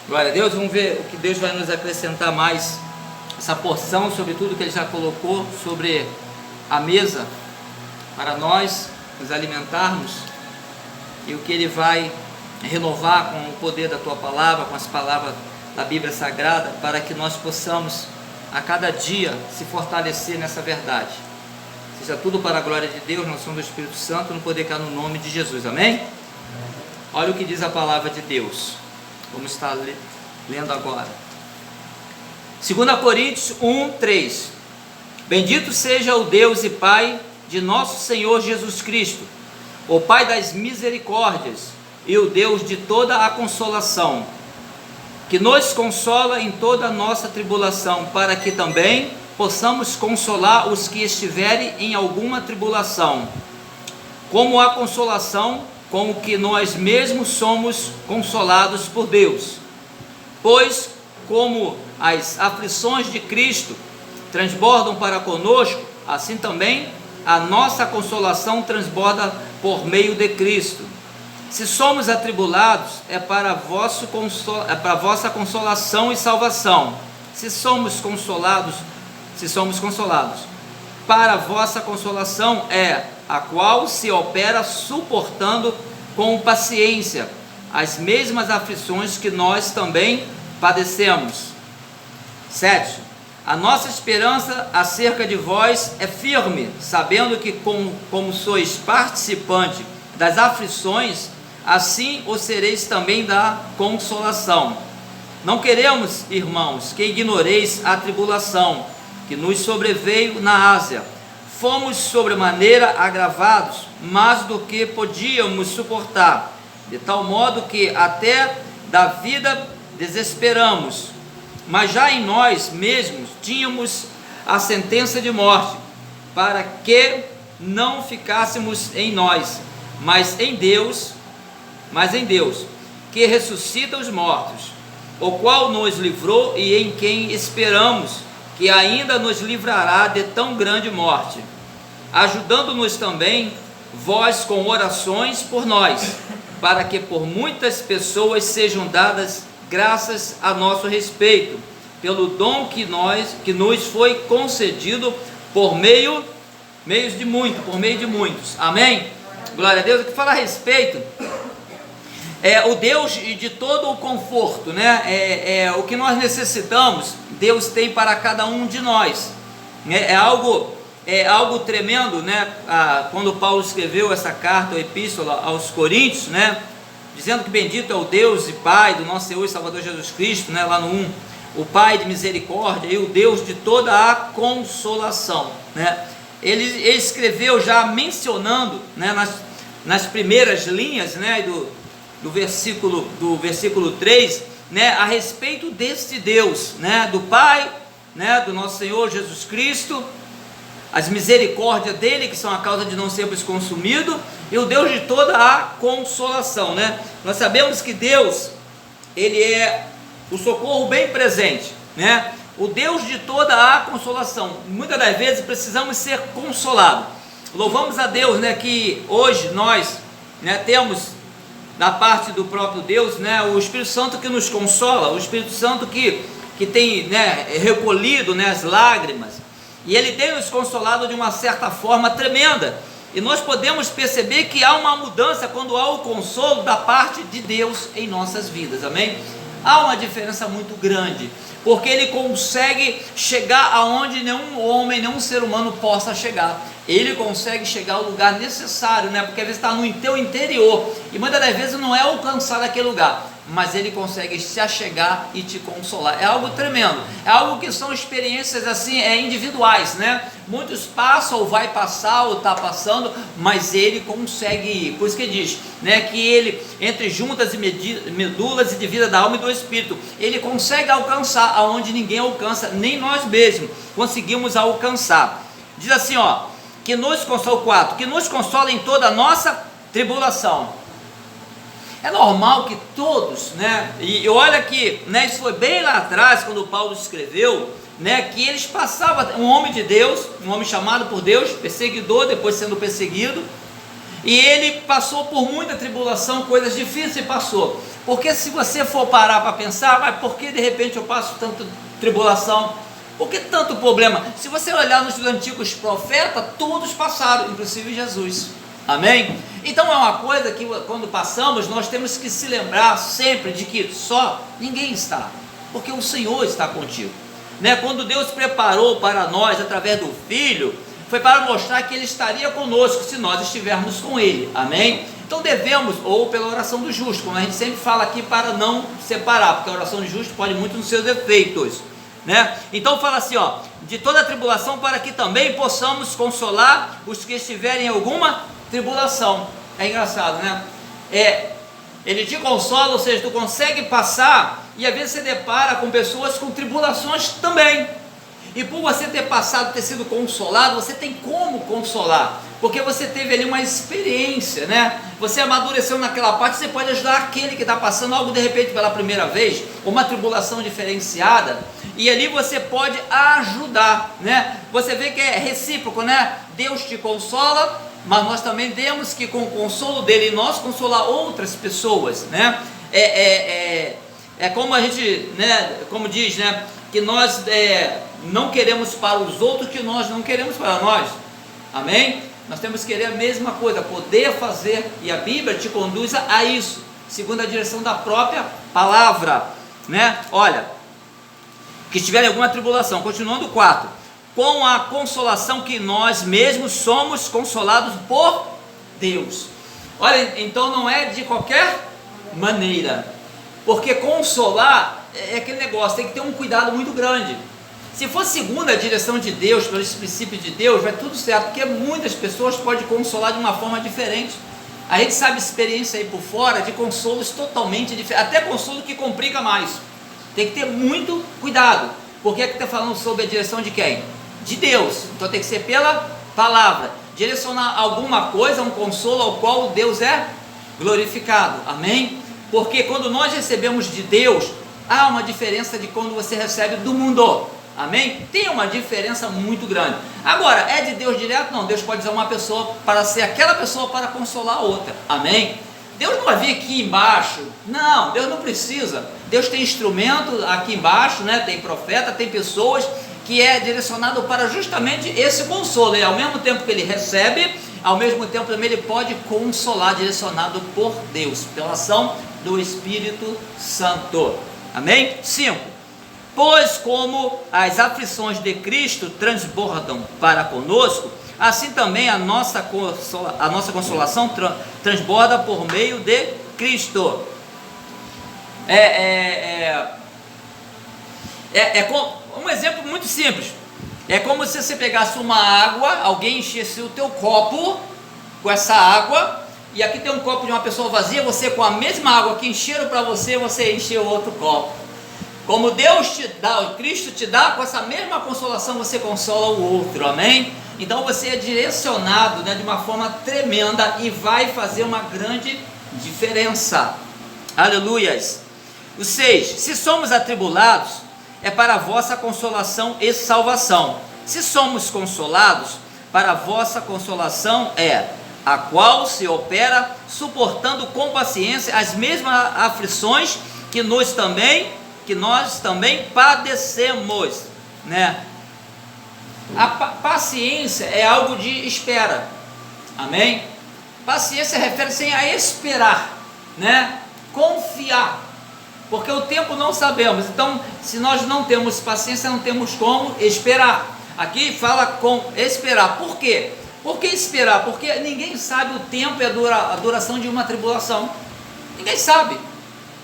Glória a Deus. Vamos ver o que Deus vai nos acrescentar mais, essa porção sobre tudo que Ele já colocou sobre a mesa para nós nos alimentarmos, e o que Ele vai renovar com o poder da Tua Palavra, com as palavras da Bíblia Sagrada, para que nós possamos a cada dia se fortalecer nessa verdade. Seja tudo para a glória de Deus, na ação do Espírito Santo, no poder que há no nome de Jesus, amém? Olha o que diz a palavra de Deus, vamos estar lendo agora. 2 Coríntios 1:3. Bendito seja o Deus e Pai de nosso Senhor Jesus Cristo, o Pai das misericórdias e o Deus de toda a consolação, que nos consola em toda a nossa tribulação, para que também possamos consolar os que estiverem em alguma tribulação, como a consolação com que nós mesmos somos consolados por Deus. Pois, como as aflições de Cristo transbordam para conosco, assim também a nossa consolação transborda por meio de Cristo. Se somos atribulados, é para a vossa consolação e salvação. Se somos consolados, para a vossa consolação é a qual se opera suportando com paciência as mesmas aflições que nós também padecemos. 7. A nossa esperança acerca de vós é firme, sabendo que como sois participante das aflições, assim o sereis também da consolação. Não queremos, irmãos, que ignoreis a tribulação que nos sobreveio na Ásia. Fomos sobremaneira agravados, mais do que podíamos suportar, de tal modo que até da vida desesperamos. Mas já em nós mesmos tínhamos a sentença de morte, para que não ficássemos em nós, mas em Deus, que ressuscita os mortos, o qual nos livrou e em quem esperamos, que ainda nos livrará de tão grande morte, ajudando-nos também vós com orações por nós, para que por muitas pessoas sejam dadas graças a nosso respeito, pelo dom que nos foi concedido por meio de muitos. Amém? Glória a Deus. O que fala a respeito é o Deus de todo o conforto, né? O que nós necessitamos, Deus tem para cada um de nós. É algo tremendo, né? Quando Paulo escreveu essa carta, a epístola aos Coríntios, né? Dizendo que bendito é o Deus e Pai do nosso Senhor e Salvador Jesus Cristo, né? Lá no 1, o Pai de misericórdia e o Deus de toda a consolação, né? Ele escreveu já mencionando, né? Nas primeiras linhas, né? Do versículo 3, né, a respeito deste Deus, né, do Pai, né, do nosso Senhor Jesus Cristo, as misericórdias dele, que são a causa de não sermos consumidos, e o Deus de toda a consolação, né? Nós sabemos que Deus, ele é o socorro bem presente, né? O Deus de toda a consolação. Muitas das vezes precisamos ser consolados. Louvamos a Deus, né, que hoje nós, né, temos da parte do próprio Deus, né, o Espírito Santo que nos consola, o Espírito Santo que tem, né, recolhido, né, as lágrimas, e ele tem nos consolado de uma certa forma tremenda, e nós podemos perceber que há uma mudança quando há o consolo da parte de Deus em nossas vidas, amém? Há uma diferença muito grande, porque ele consegue chegar aonde nenhum homem, nenhum ser humano possa chegar. Ele consegue chegar ao lugar necessário, né? Porque às vezes está no teu interior, e muitas das vezes não é alcançar aquele lugar, mas ele consegue se achegar e te consolar. É algo tremendo, é algo que são experiências assim, individuais, né? Muitos passam ou vai passar ou está passando, mas ele consegue ir. Por isso que diz, né, que ele, entre juntas e medulas e divida da alma e do espírito, ele consegue alcançar aonde ninguém alcança, nem nós mesmos conseguimos alcançar. Diz assim, ó, que nos consola, 4, que nos consola em toda a nossa tribulação. É normal que todos, né, e olha que, né, isso foi bem lá atrás, quando Paulo escreveu, né, que eles passavam, um homem de Deus, um homem chamado por Deus, perseguidor, depois sendo perseguido, E ele passou por muita tribulação, coisas difíceis passou. Porque se você for parar para pensar, mas por que de repente eu passo tanta tribulação? Por que tanto problema? Se você olhar nos antigos profetas, todos passaram, inclusive Jesus. Amém? Então é uma coisa que quando passamos, nós temos que se lembrar sempre de que só ninguém está, porque o Senhor está contigo. Né? Quando Deus preparou para nós através do Filho, foi para mostrar que Ele estaria conosco se nós estivermos com Ele. Amém? Então devemos, ou pela oração do justo, como a gente sempre fala aqui, para não separar, porque a oração do justo pode muito nos seus efeitos, né? Então fala assim, ó, de toda a tribulação, para que também possamos consolar os que estiverem em alguma tribulação. É engraçado, né? Ele te consola, ou seja, tu consegue passar, e às vezes você depara com pessoas com tribulações também. E por você ter passado, ter sido consolado, você tem como consolar, porque você teve ali uma experiência, né? Você amadureceu naquela parte, você pode ajudar aquele que está passando algo de repente pela primeira vez, uma tribulação diferenciada, e ali você pode ajudar, né? Você vê que é recíproco, né? Deus te consola, mas nós também temos que, com o consolo dele em nós, consolar outras pessoas, né? É como a gente, né? Como diz, né? Que nós não queremos para os outros que nós não queremos para nós. Amém? Nós temos que querer a mesma coisa, poder fazer, e a Bíblia te conduz a isso, segundo a direção da própria palavra, né? Olha, que estiver alguma tribulação, continuando o 4, com a consolação que nós mesmos somos consolados por Deus. Olha, então não é de qualquer maneira, porque consolar é aquele negócio, tem que ter um cuidado muito grande. Se for segundo a direção de Deus, pelos princípios de Deus, vai tudo certo, porque muitas pessoas podem consolar de uma forma diferente. A gente sabe experiência aí por fora de consolos totalmente diferentes, até consolo que complica mais. Tem que ter muito cuidado, porque aqui está falando sobre a direção de quem? De Deus. Então tem que ser pela palavra, direcionar alguma coisa, um consolo ao qual Deus é glorificado. Amém? Porque quando nós recebemos de Deus, há uma diferença de quando você recebe do mundo. Amém? Tem uma diferença muito grande. Agora, é de Deus direto? Não, Deus pode usar uma pessoa para ser aquela pessoa para consolar a outra. Amém? Deus não vai vir aqui embaixo. Não, Deus não precisa. Deus tem instrumento aqui embaixo, né? Tem profeta, tem pessoas que é direcionado para justamente esse consolo. E ao mesmo tempo que ele recebe, ao mesmo tempo também ele pode consolar, direcionado por Deus, pela ação do Espírito Santo. Amém? 5. Pois como as aflições de Cristo transbordam para conosco, assim também a nossa consolação transborda por meio de Cristo. Um exemplo muito simples. É como se você pegasse uma água, alguém enchesse o teu copo com essa água, e aqui tem um copo de uma pessoa vazia, você com a mesma água que encheram para você, você encheu outro copo. Como Deus te dá, Cristo te dá, com essa mesma consolação você consola o outro, amém? Então você é direcionado, né, de uma forma tremenda e vai fazer uma grande diferença. Aleluias. O 6, se somos atribulados, é para a vossa consolação e salvação. Se somos consolados, para a vossa consolação é, a qual se opera suportando com paciência as mesmas aflições que nós também padecemos, né? A paciência é algo de espera, amém? Paciência refere-se a esperar, né? Confiar, porque o tempo não sabemos. Então, se nós não temos paciência, não temos como esperar. Aqui fala com esperar. Por quê? Por que esperar? Porque ninguém sabe o tempo e a duração de uma tribulação. Ninguém sabe.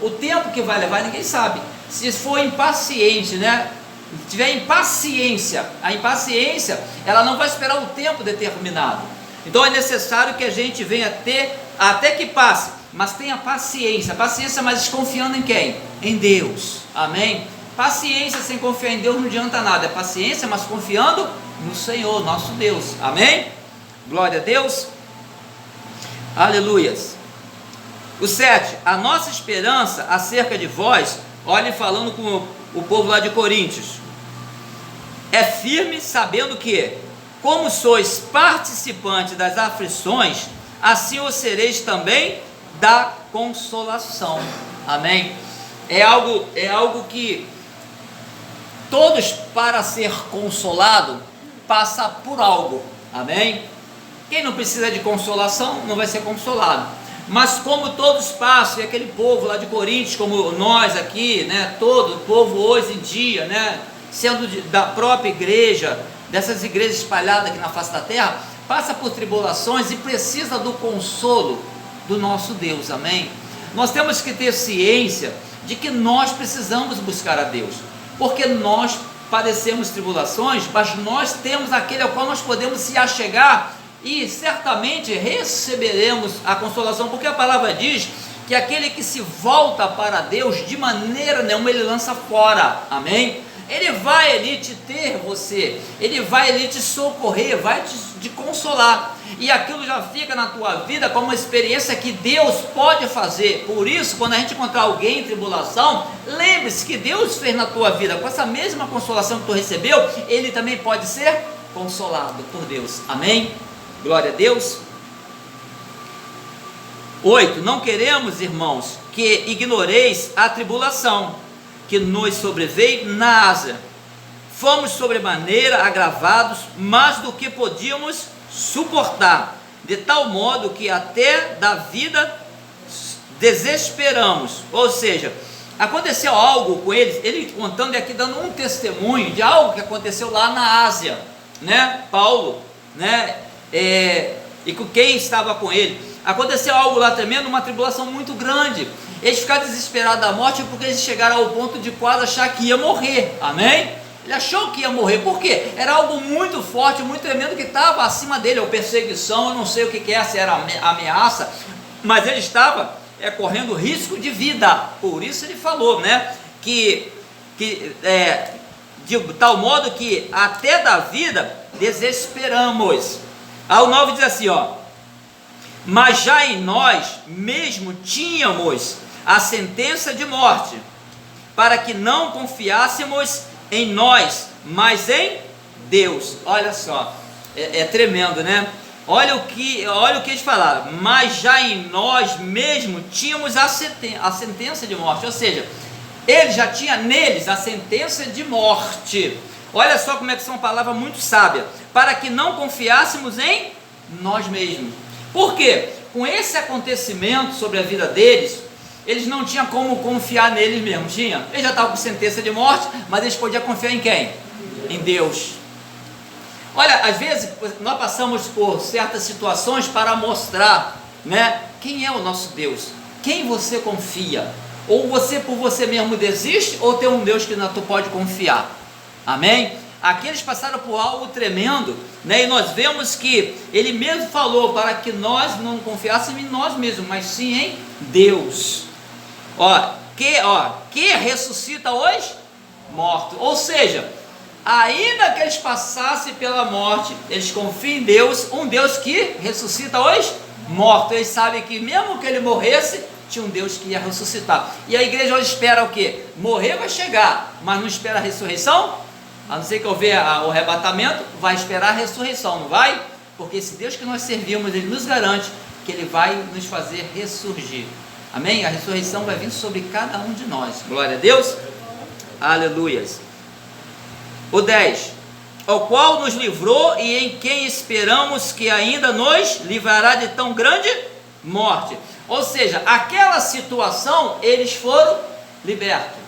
O tempo que vai levar, ninguém sabe. Se for impaciente, né? Se tiver impaciência, a impaciência, ela não vai esperar o tempo determinado. Então é necessário que a gente venha ter, até que passe, mas tenha paciência. Paciência, mas confiando em quem? Em Deus. Amém? Paciência sem confiar em Deus não adianta nada. É paciência, mas confiando no Senhor, nosso Deus. Amém? Glória a Deus. Aleluias. O 7, a nossa esperança acerca de vós, olhe falando com o povo lá de Coríntios, é firme, sabendo que, como sois participantes das aflições, assim o sereis também da consolação. Amém? É algo que todos, para ser consolado, passa por algo. Amém? Quem não precisa de consolação não vai ser consolado. Mas como todos passam, e aquele povo lá de Coríntios, como nós aqui, né, todo o povo hoje em dia, né, sendo da própria igreja, dessas igrejas espalhadas aqui na face da terra, passa por tribulações e precisa do consolo do nosso Deus. Amém? Nós temos que ter ciência de que nós precisamos buscar a Deus, porque nós padecemos tribulações, mas nós temos aquele ao qual nós podemos se achegar e certamente receberemos a consolação, porque a palavra diz que aquele que se volta para Deus, de maneira nenhuma ele lança fora. Amém? Ele vai ali te ter você, ele vai ali te socorrer, vai te consolar, e aquilo já fica na tua vida como uma experiência que Deus pode fazer. Por isso, quando a gente encontrar alguém em tribulação, lembre-se que Deus fez na tua vida, com essa mesma consolação que tu recebeu, ele também pode ser consolado por Deus. Amém? Glória a Deus. 8. Não queremos, irmãos, que ignoreis a tribulação que nos sobreveio na Ásia. Fomos sobremaneira agravados, mais do que podíamos suportar, de tal modo que até da vida desesperamos. Ou seja, aconteceu algo com eles, ele contando e aqui dando um testemunho de algo que aconteceu lá na Ásia, né? Paulo, né? E com quem estava com ele, aconteceu algo lá tremendo, uma tribulação muito grande. Eles ficaram desesperados da morte porque eles chegaram ao ponto de quase achar que ia morrer. Amém? Ele achou que ia morrer, por quê? Era algo muito forte, muito tremendo que estava acima dele, ou perseguição, eu não sei o que é, se era ameaça, mas ele estava correndo risco de vida. Por isso ele falou, né, de tal modo que até da vida desesperamos. Ao 9 diz assim, mas já em nós mesmo tínhamos a sentença de morte, para que não confiássemos em nós, mas em Deus. Olha só, é tremendo, né? Olha o que eles falaram, mas já em nós mesmo tínhamos a sentença de morte, ou seja, ele já tinha neles a sentença de morte. Olha só como é que são palavras muito sábias, para que não confiássemos em nós mesmos. Por quê? Com esse acontecimento sobre a vida deles, eles não tinham como confiar neles mesmos, tinha? Eles já estavam com sentença de morte, mas eles podiam confiar em quem? Em Deus. Olha, às vezes nós passamos por certas situações para mostrar, né, quem é o nosso Deus, quem você confia, ou você por você mesmo desiste, ou tem um Deus que não tu pode confiar. Amém? Aqui eles passaram por algo tremendo, né? E nós vemos que ele mesmo falou para que nós não confiássemos em nós mesmos, mas sim em Deus. Que ressuscita hoje morto. Ou seja, ainda que eles passassem pela morte, eles confiam em Deus, um Deus que ressuscita hoje morto. Eles sabem que mesmo que ele morresse, tinha um Deus que ia ressuscitar. E a igreja hoje espera o quê? Morrer vai chegar, mas não espera a ressurreição? A não ser que houver o arrebatamento, vai esperar a ressurreição, não vai? Porque esse Deus que nós servimos, ele nos garante que ele vai nos fazer ressurgir. Amém? A ressurreição vai vir sobre cada um de nós. Glória a Deus. Aleluias. O 10. Ao qual nos livrou e em quem esperamos que ainda nos livrará de tão grande morte. Ou seja, aquela situação, eles foram libertos.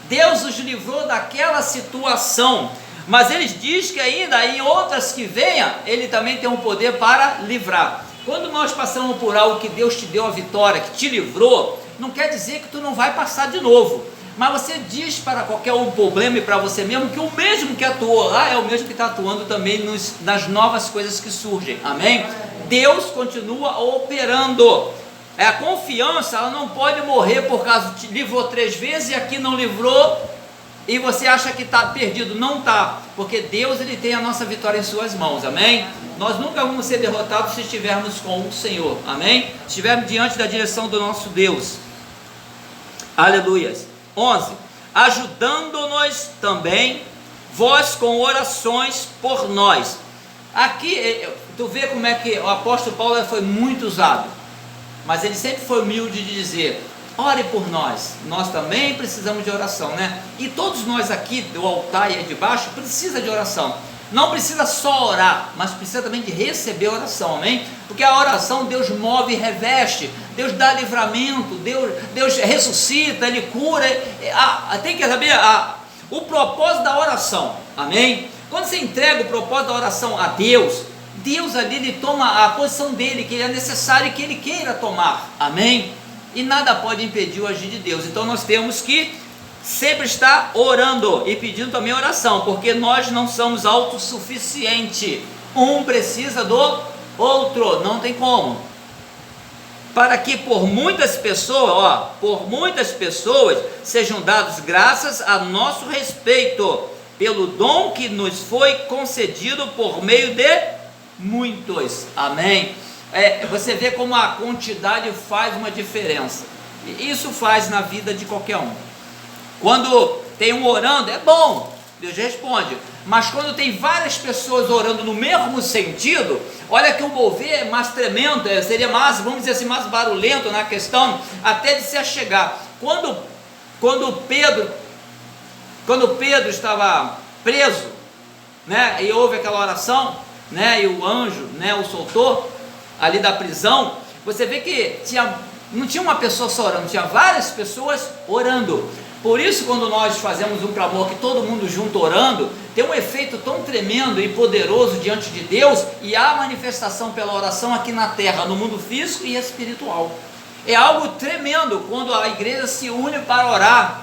Deus os livrou daquela situação, mas eles diz que ainda em outras que venha, ele também tem um poder para livrar. Quando nós passamos por algo que Deus te deu a vitória, que te livrou, não quer dizer que tu não vai passar de novo, mas você diz para qualquer um problema e para você mesmo, que o mesmo que atuou lá, é o mesmo que está atuando também nas novas coisas que surgem. Amém? Deus continua operando. A confiança, ela não pode morrer por causa de livrou 3 vezes e aqui não livrou e você acha que está perdido. Não está, porque Deus, ele tem a nossa vitória em suas mãos. Amém? Nós nunca vamos ser derrotados se estivermos com o Senhor. Amém? Se estivermos diante da direção do nosso Deus. Aleluias. 11. Ajudando-nos também vós com orações por nós. Aqui Tu vê como é que o apóstolo Paulo foi muito usado, mas ele sempre foi humilde de dizer: ore por nós, nós também precisamos de oração, né? E todos nós aqui do altar e aí de baixo precisa de oração. Não precisa só orar, mas precisa também de receber oração, amém? Porque a oração Deus move e reveste, Deus dá livramento, Deus ressuscita, Ele cura. Tem que saber o propósito da oração, amém? Quando você entrega o propósito da oração a Deus, Deus ali Ele toma a posição dele, que é necessário e que Ele queira tomar, amém? E nada pode impedir o agir de Deus. Então nós temos que sempre estar orando e pedindo também oração, porque nós não somos autossuficientes, um precisa do outro, não tem como. Para que por muitas pessoas sejam dadas graças a nosso respeito, pelo dom que nos foi concedido por meio de muitos, amém? Você vê como a quantidade faz uma diferença, e isso faz na vida de qualquer um. Quando tem um orando, é bom, Deus responde, mas quando tem várias pessoas orando no mesmo sentido, olha que o mover é mais tremendo, seria mais, vamos dizer assim, mais barulhento na questão, até de se achegar. Quando Pedro estava preso, né, e houve aquela oração, né, e o anjo, né, o soltou ali da prisão, você vê que não tinha uma pessoa só orando, tinha várias pessoas orando. Por isso, quando nós fazemos um clamor que todo mundo junto orando, tem um efeito tão tremendo e poderoso diante de Deus, e há manifestação pela oração aqui na terra, no mundo físico e espiritual. É algo tremendo quando a igreja se une para orar.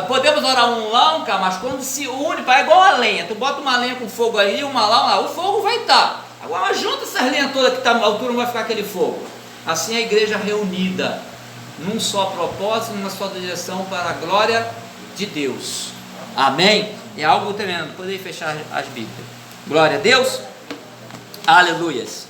Podemos orar um lá, um cá, mas quando se une, é igual a lenha. Tu bota uma lenha com fogo ali, uma lá, o fogo vai estar. Agora junta essas lenhas todas que está na altura, não vai ficar aquele fogo. Assim a igreja reunida, num só propósito, numa só direção, para a glória de Deus, amém? É algo tremendo. Poderia fechar as Bíblias. Glória a Deus, aleluias.